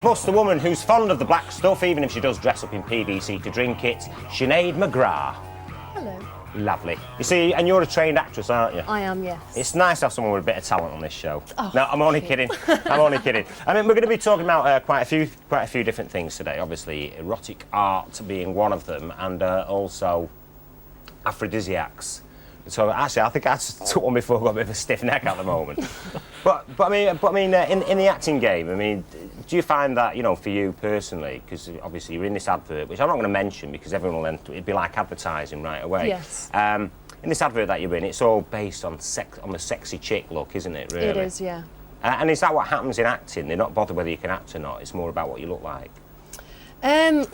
Plus, the woman who's fond of the black stuff, even if she does dress up in PVC to drink it, Sinead McGrath. Hello. Lovely. You see, and you're a trained actress, aren't you? I am, yes. It's nice to have someone with a bit of talent on this show. Oh, no, I'm only kidding. I'm only kidding. I mean, we're going to be talking about quite a few different things today. Obviously, erotic art being one of them, and also aphrodisiacs. So actually, I think I just took one before I got a bit of a stiff neck at the moment. but I mean, in the acting game, I mean, do you find that, you know, for you personally, because obviously you're in this advert, which I'm not going to mention because everyone will it'd be like advertising right away. Yes. In this advert that you're in, it's all based on the sexy chick look, isn't it? Really. It is, yeah. And is that what happens in acting? They're not bothered whether you can act or not. It's more about what you look like. I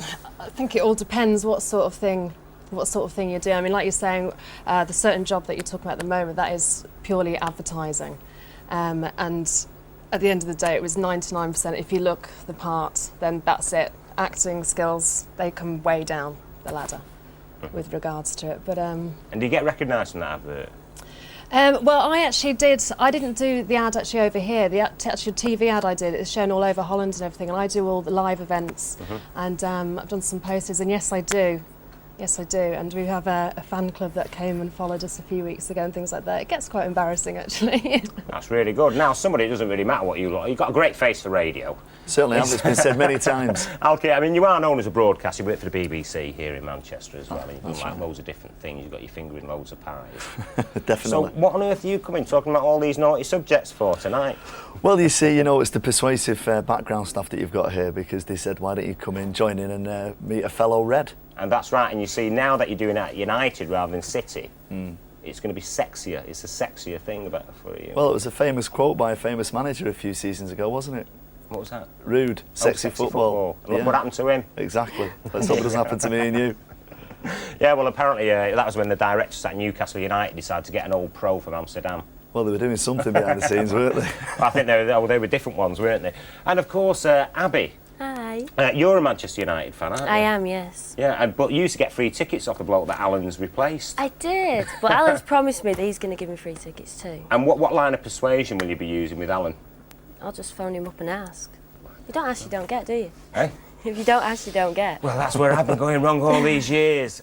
think it all depends what sort of thing you do. I mean, like you're saying, the certain job that you're talking about at the moment, that is purely advertising. And at the end of the day, it was 99%. If you look the part, then that's it. Acting skills, they come way down the ladder with regards to it. But and do you get recognised from that advert? well, I actually did. I didn't do the ad actually over here. The actual TV ad I did, it's shown all over Holland and everything, and I do all the live events. And I've done some posters, and yes, I do. Yes, I do, and we have a fan club that came and followed us a few weeks ago and things like that. It gets quite embarrassing, actually. That's really good. Now, somebody, it doesn't really matter what you look like. You've got a great face for radio. Certainly have. It's been said many times. Okay, I mean, you are known as a broadcaster. You work for the BBC here in Manchester as well. And you've done like loads of different things. You've got your finger in loads of pies. Definitely. So what on earth are you coming talking about all these naughty subjects for tonight? Well, you see, it's the persuasive background staff that you've got here, because they said, why don't you come in, join in and meet a fellow Red? And that's right, and you see, now that you're doing that at United rather than City, it's going to be sexier. It's a sexier thing about for you. Well, it was a famous quote by a famous manager a few seasons ago, wasn't it? What was that? Rude, sexy football. Look what happened to him. Exactly. Let's hope it doesn't happen to me and you. Yeah, well, apparently that was when the directors at Newcastle United decided to get an old pro from Amsterdam. Well, they were doing something behind the scenes, weren't they? I think they were different ones, weren't they? And of course, Abby. Hi. You're a Manchester United fan, aren't you? I am, yes. Yeah, but you used to get free tickets off the bloke that Alan's replaced. I did, but Alan's promised me that he's going to give me free tickets too. And what line of persuasion will you be using with Alan? I'll just phone him up and ask. You don't ask, you don't get, do you? Hey? If you don't ask, you don't get. Well, that's where I've been going wrong all these years.